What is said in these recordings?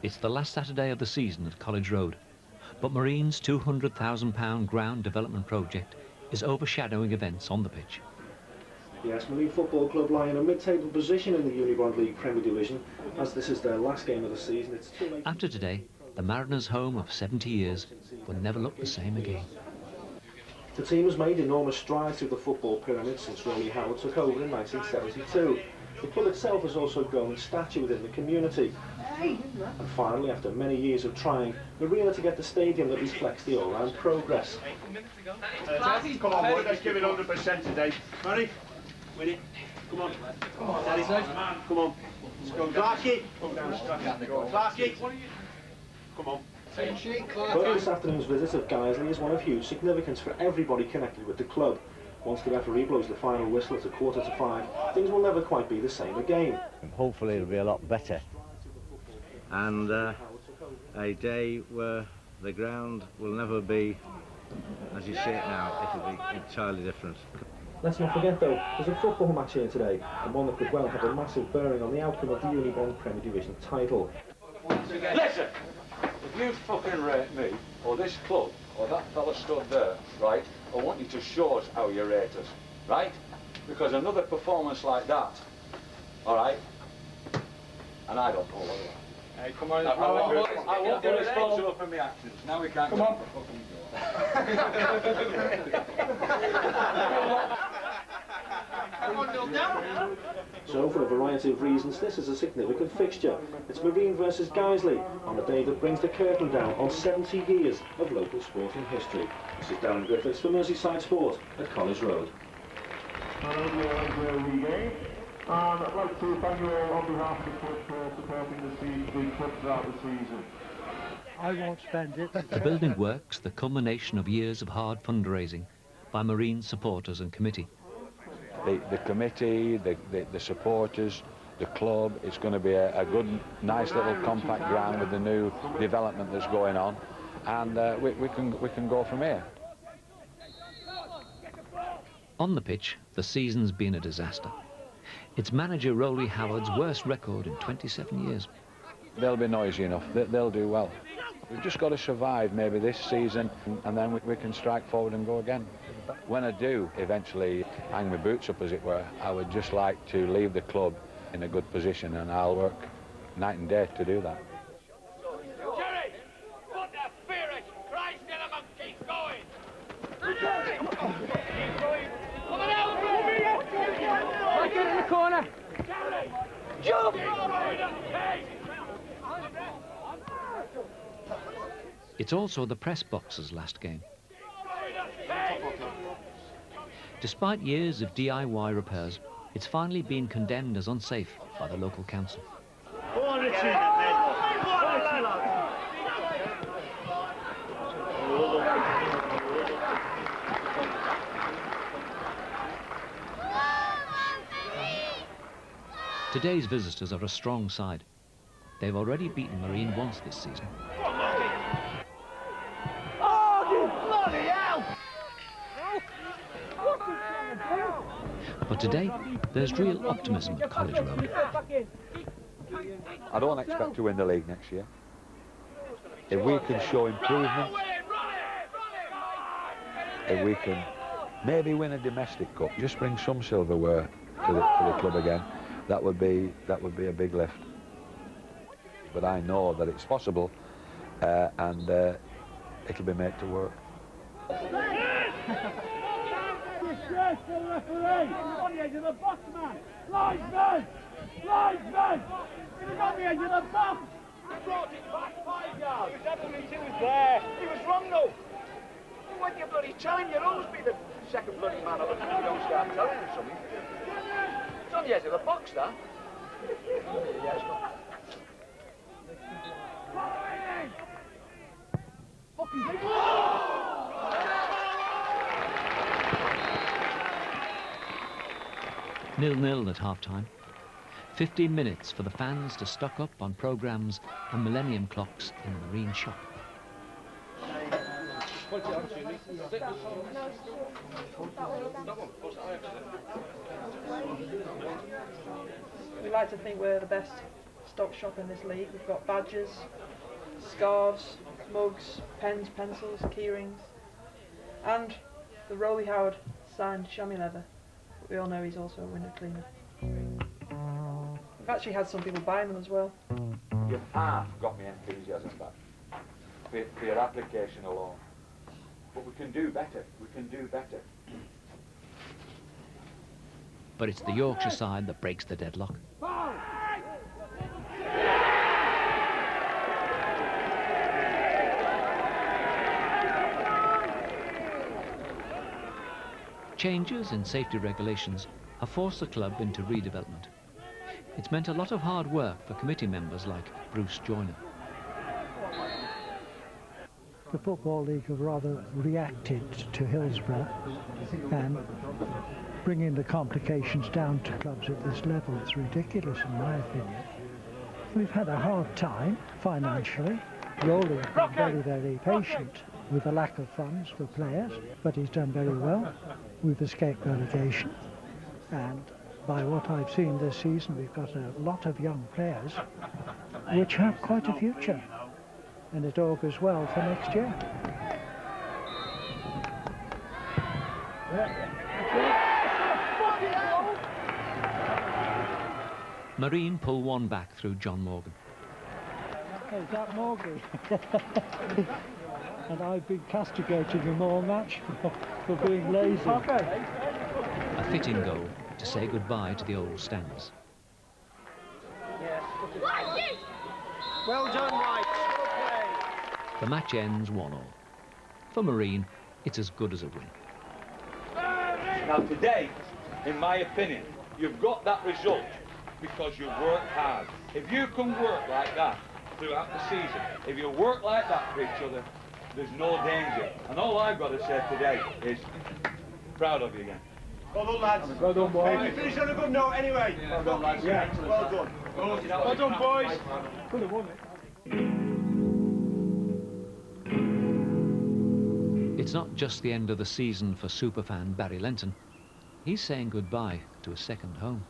It's the last Saturday of the season at College Road, but Marine's £200,000 ground development project is overshadowing events on the pitch. Yes, Marine Football Club lie in a mid-table position in the Unibond League Premier Division, as this is their last game of the season. It's too late. After today, the Mariners' home of 70 years will never look the same again. The team has made enormous strides through the football pyramid since Roly Howard took over in 1972. The club itself has also grown in stature within the community. And finally, after many years of trying, Marine are to get the stadium that reflects the all-round progress. Come on, boy, let's give it 100% today. Murray, win it. Come on. Come on, Daddy. Come on. Let's go. Clarky. Come down. Clarky. Come on. But this afternoon's visit of Guiseley is one of huge significance for everybody connected with the club. Once the referee blows the final whistle at 5:15, things will never quite be the same again. Hopefully it'll be a lot better. And a day where the ground will never be as you see it now. It'll be entirely different. Let's not forget though, there's a football match here today, and one that could well have a massive bearing on the outcome of the Unibond Premier Division title. Listen! If you fucking rate me, or this club, or that fella stood there, right, I want you to show us how you rate us, right? Because another performance like that, all right, and I don't know what it is. Hey, come on. I won't be responsible for my actions. Now we can't. Come on. So, for a variety of reasons, this is a significant fixture. It's Marine versus Guiseley on a day that brings the curtain down on 70 years of local sporting history. This is Darren Griffiths for Merseyside Sport at College Road. I'd like to thank you all on behalf of the club for supporting the club throughout the season. I won't spend it. The building works, the culmination of years of hard fundraising by Marine supporters and committee. The committee, the supporters, the club, it's going to be a good, nice little compact ground with the new development that's going on, and we can go from here. On the pitch, the season's been a disaster. It's manager Roly Howard's worst record in 27 years. They'll be noisy enough, they'll do well. We've just got to survive maybe this season, and then we can strike forward and go again. When I do eventually hang my boots up, as it were, I would just like to leave the club in a good position, and I'll work night and day to do that. Jerry, put that spirit! Christ in him and keep going! Keep going! Come on out! Right, get in the corner! Jerry! Jump! It's also the press box's last game. Despite years of DIY repairs, it's finally been condemned as unsafe by the local council. Today's visitors are a strong side. They've already beaten Marine once this season. But today, there's real optimism at College Road. I don't expect to win the league next year. If we can show improvement, if we can maybe win a domestic cup, just bring some silverware to the club again, that would be a big lift. But I know that it's possible, and it'll be made to work. On the edge of the box, man! Linesman! Linesman! He was on the edge of the box! He brought it back 5 yards! He was absolutely, he was there! He was wrong though! When you bloody time, you'll always be the second bloody man of it if you don't start telling him something. It's on the edge of the box, that. Yes, Nil-nil at half-time. 15 minutes for the fans to stock up on programmes and millennium clocks in the Marine shop. We like to think we're the best one-stop shop in this league. We've got badges, scarves, mugs, pens, pencils, key rings, and the Roly Howard signed chamois leather. But we all know he's also a window cleaner. We've actually had some people buying them as well. You've half got me enthusiasm back for your application alone. But we can do better. We can do better. But it's the Yorkshire side that breaks the deadlock. Changes in safety regulations have forced the club into redevelopment. It's meant a lot of hard work for committee members like Bruce Joyner. The Football League have rather reacted to Hillsborough and bringing the complications down to clubs at this level. It's ridiculous in my opinion. We've had a hard time financially. Roly has been very, very patient with the lack of funds for players, but he's done very well. We've escaped relegation, and by what I've seen this season, we've got a lot of young players which have quite a future, and it augurs well for next year. Marine pull one back through John Morgan. Oh, is that Morgan? And I've been castigating him all match for being lazy. A fitting goal to say goodbye to the old stands. Well done, White. The match ends 1-1. For Marine, it's as good as a win. Now today, in my opinion, you've got that result because you've worked hard. If you can work like that throughout the season, if you work like that for each other, there's no danger. And all I've got to say today is, proud of you again. Well done, lads. Well done, boys. Hey, we finished on a good note anyway. Well done, lads. Yeah, well done. Well done, boys. Could have won it. It's not just the end of the season for superfan Barry Lenton. He's saying goodbye to a second home.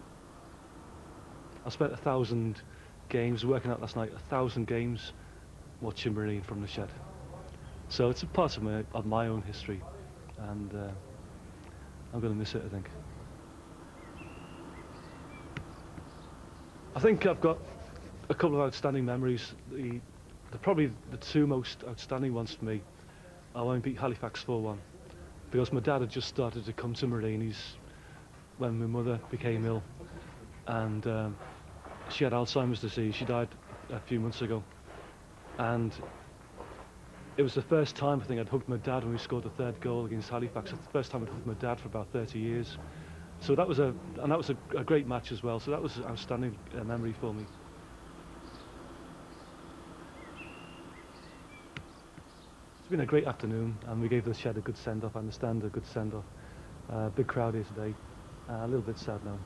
I spent 1,000 games, working out last night, 1,000 games watching Marine from the shed. So it's a part of my own history, and I'm going to miss it, I think. I think I've got a couple of outstanding memories. Probably the two most outstanding ones for me are when we beat Halifax 4-1, because my dad had just started to come to Marine when my mother became ill, and she had Alzheimer's disease. She died a few months ago, and it was the first time I think I'd hugged my dad when we scored the third goal against Halifax. It's the first time I'd hugged my dad for about 30 years. So that was a great match as well. So that was an outstanding memory for me. It's been a great afternoon, and we gave the shed a good send-off. I understand a good send-off. Big crowd here today. A little bit sad now.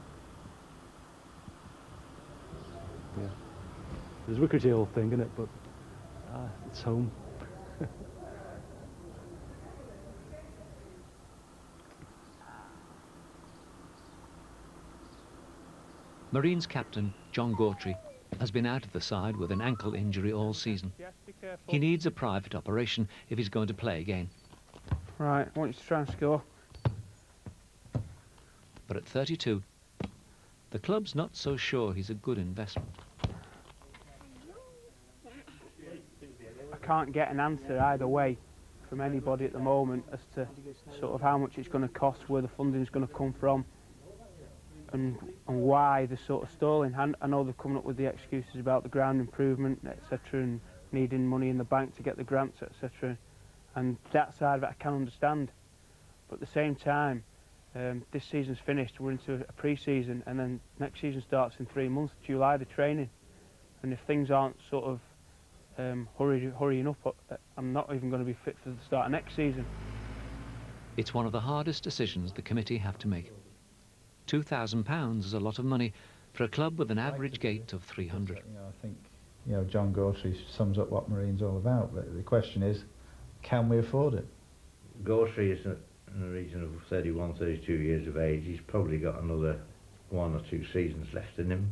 Yeah. There's a Rickety old thing in it, but it's home. Marine's captain, John Gautry, has been out of the side with an ankle injury all season. He needs a private operation if he's going to play again. Right, I want you to try and score. But at 32, the club's not so sure he's a good investment. I can't get an answer either way from anybody at the moment as to sort of how much it's going to cost, where the funding is going to come from, and why they're sort of stalling. I know they're coming up with the excuses about the ground improvement, etc., and needing money in the bank to get the grants, etc. And that side of it I can understand. But at the same time, this season's finished, we're into a pre-season, and then next season starts in 3 months, July, the training. And if things aren't sort of hurrying up, I'm not even going to be fit for the start of next season. It's one of the hardest decisions the committee have to make. £2,000 is a lot of money for a club with an average gate of 300. I think John Gautry sums up what Marine's all about, but the question is, can we afford it? Gautry is in the region of 31, 32 years of age. He's probably got another 1 or 2 seasons left in him.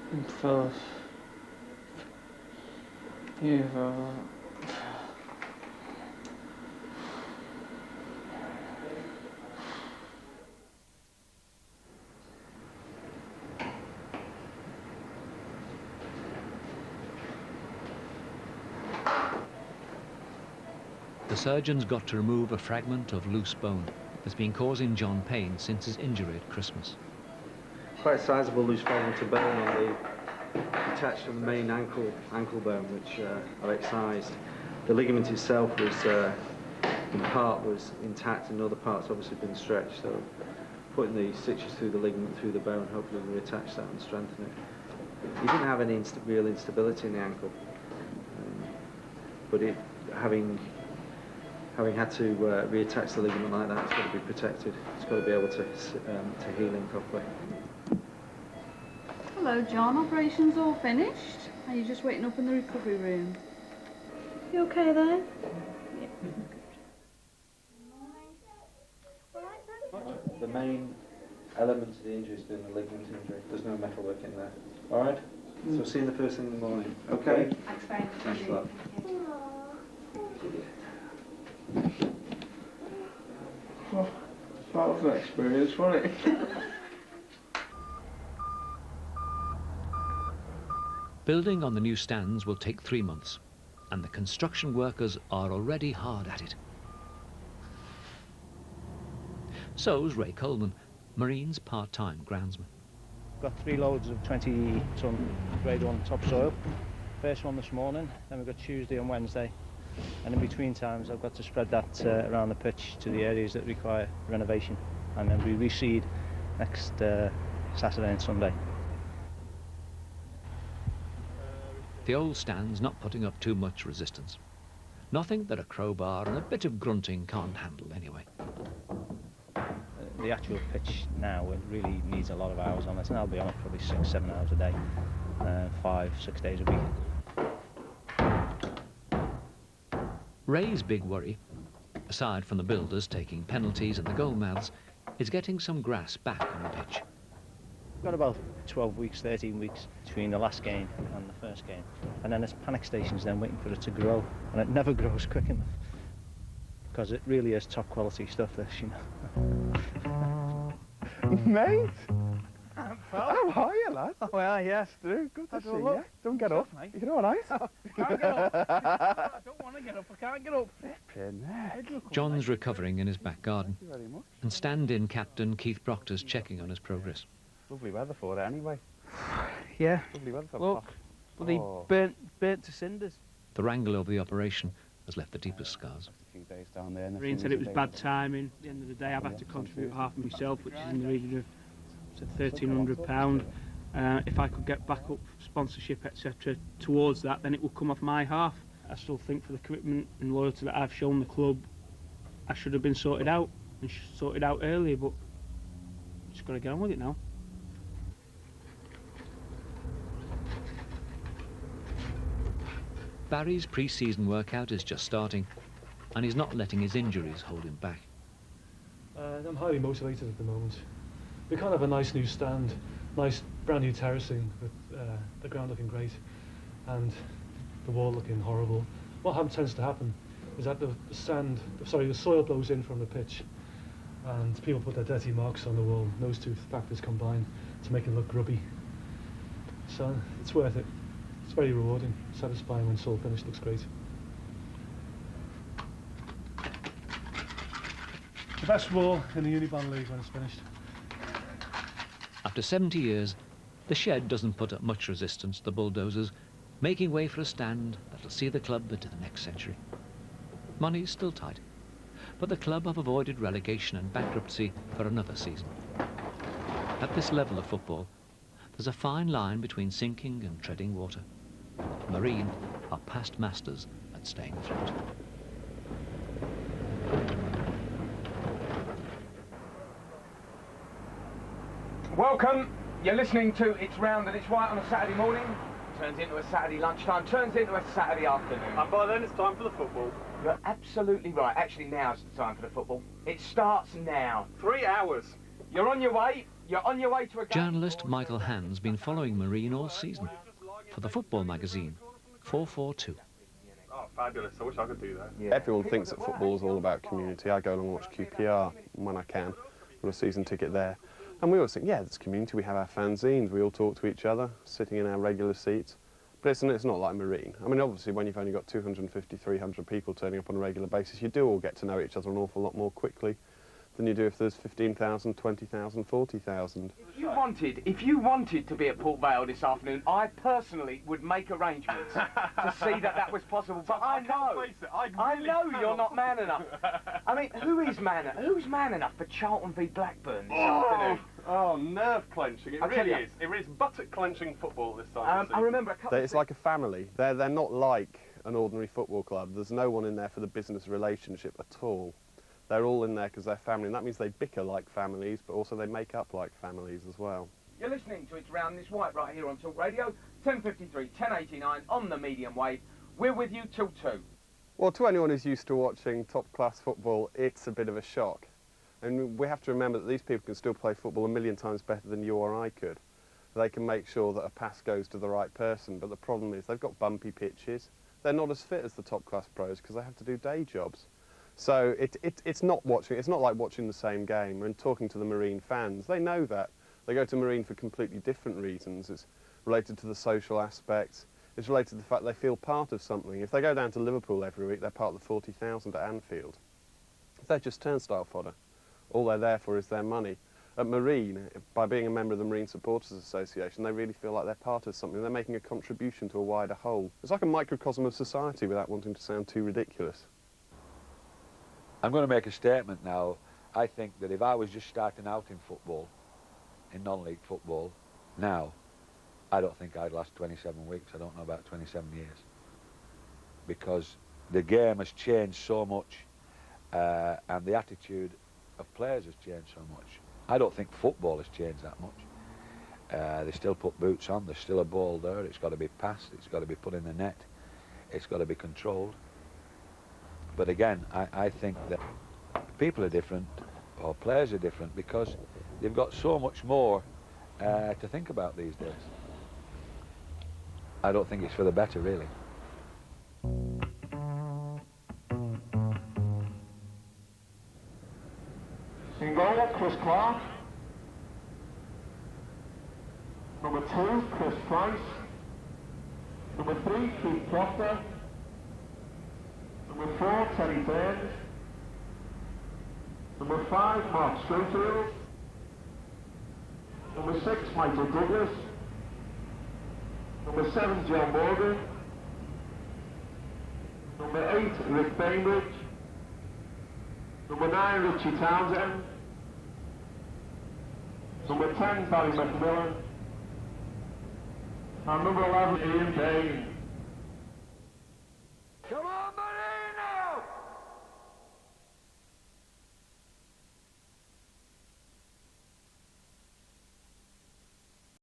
The surgeon's got to remove a fragment of loose bone that's been causing John pain since his injury at Christmas. Quite a sizable loose fragment of bone on the attached to the main ankle bone, which I've excised. The ligament itself was, in part, was intact, and other parts obviously been stretched. So, putting the stitches through the ligament, through the bone, hopefully reattach that and strengthen it. He didn't have any real instability in the ankle, but having had to reattach the ligament like that, it's got to be protected. It's got to be able to heal in properly. Hello, John. Operation's all finished. Are you just waiting up in the recovery room? You okay there? Yeah. The main element of the injury has been the ligament injury. There's no metalwork in there. All right? So see you the first thing in the morning. Okay? Thanks very much. Thanks a lot. Oh, that was an experience, wasn't it? Building on the new stands will take 3 months, and the construction workers are already hard at it. So's Ray Coleman, Marine's part-time groundsman. Got 3 loads of 20-ton grade 1 topsoil. First one this morning, then we've got Tuesday and Wednesday. And in between times I've got to spread that around the pitch to the areas that require renovation. And then we reseed next Saturday and Sunday. The old stand's not putting up too much resistance. Nothing that a crowbar and a bit of grunting can't handle anyway. The actual pitch now, it really needs a lot of hours on it, and I'll be on it probably 6-7 hours a day, 5-6 days a week. Ray's big worry, aside from the builders taking penalties and the goal mouths, is getting some grass back on the pitch. We've got about 12 weeks, 13 weeks between the last game and the first game. And then there's panic stations then waiting for it to grow. And it never grows quick enough. Because it really is top quality stuff, this, you know. Mate! How are you, lad? Oh, well, yes, Drew. Good to see you. Don't get up. Mate. You're all right? I can't get up. I don't want to get up. I can't get up. John's recovering in his back garden, and stand-in captain Keith Proctor's checking on his progress. Lovely weather for it, anyway. Yeah. Lovely weather for Look, bloody burnt to cinders. The wrangle over the operation has left the deepest scars. A few days down there. Marine said it was bad timing. At the end of the day, I've had to contribute half myself, which is in the region of £1,300. If I could get backup sponsorship, etc., towards that, then it will come off my half. I still think for the commitment and loyalty that I've shown the club, I should have been sorted out and sorted out earlier, but just got to get on with it now. Barry's pre-season workout is just starting, and he's not letting his injuries hold him back. I'm highly motivated at the moment. We can't have a nice new stand, nice brand new terracing with the ground looking great and the wall looking horrible. What tends to happen is that the soil blows in from the pitch and people put their dirty marks on the wall. Those two factors combine to make it look grubby. So it's worth it. It's very rewarding, satisfying when it's all finished, looks great. The best wall in the Unibond League when it's finished. After 70 years, the shed doesn't put up much resistance to the bulldozers, making way for a stand that'll see the club into the next century. Money's still tight, but the club have avoided relegation and bankruptcy for another season. At this level of football, there's a fine line between sinking and treading water. Marine are past masters at staying afloat. Welcome. You're listening to It's Round and It's White on a Saturday morning. Turns into a Saturday lunchtime, turns into a Saturday afternoon. And by then it's time for the football. You're absolutely right. Actually, now's the time for the football. It starts now. 3 hours. You're on your way. You're on your way to a game. Journalist Michael Hand's been following Marine all season for the football magazine 442. Oh, fabulous. I wish I could do that. Yeah. Everyone thinks that football is all about community. I go along and watch QPR when I can, with a season ticket there. And we always think, yeah, there's community. We have our fanzines. We all talk to each other, sitting in our regular seats. But it's not like Marine. I mean, obviously, when you've only got 250, 300 people turning up on a regular basis, you do all get to know each other an awful lot more quickly than you do if there's 15,000, 20,000, 40,000. If you wanted to be at Port Vale this afternoon, I personally would make arrangements to see that was possible. But I know you're not man enough. I mean, who's man enough for Charlton v Blackburn this afternoon? Oh, nerve clenching. It really is. It is buttock clenching football this time. I remember a couple It's like a family. They're not like an ordinary football club. There's no one in there for the business relationship at all. They're all in there because they're family, and that means they bicker like families, but also they make up like families as well. You're listening to It's Round This White right here on Talk Radio, 1053, 1089 on the medium wave. We're with you till 2. Well, to anyone who's used to watching top-class football, it's a bit of a shock. And we have to remember that these people can still play football a million times better than you or I could. They can make sure that a pass goes to the right person, but the problem is they've got bumpy pitches. They're not as fit as the top-class pros because they have to do day jobs. So it's not like watching the same game. And talking to the Marine fans, they know that. They go to Marine for completely different reasons. It's related to the social aspects. It's related to the fact they feel part of something. If they go down to Liverpool every week, they're part of the 40,000 at Anfield. They're just turnstile fodder. All they're there for is their money. At Marine, by being a member of the Marine Supporters Association, they really feel like they're part of something. They're making a contribution to a wider whole. It's like a microcosm of society without wanting to sound too ridiculous. I'm going to make a statement now. I think that if I was just starting out in football, in non-league football, now, I don't think I'd last 27 weeks. I don't know about 27 years. Because the game has changed so much, and the attitude of players has changed so much. I don't think football has changed that much. They still put boots on, there's still a ball there, it's got to be passed, it's got to be put in the net, it's got to be controlled. But again, I think that people are different, or players are different, because they've got so much more to think about these days. I don't think it's for the better, really. In goal, Chris Clark. Number 2, Chris Price. Number 3, Keith Proctor. Number 4, Terry Burns. Number 5, Mark Schofield. Number 6, Michael Douglas. Number 7, John Morgan. Number 8, Rick Bainbridge. Number 9, Richie Townsend. Number 10, Barry McMillan. And number 11, Ian Bain.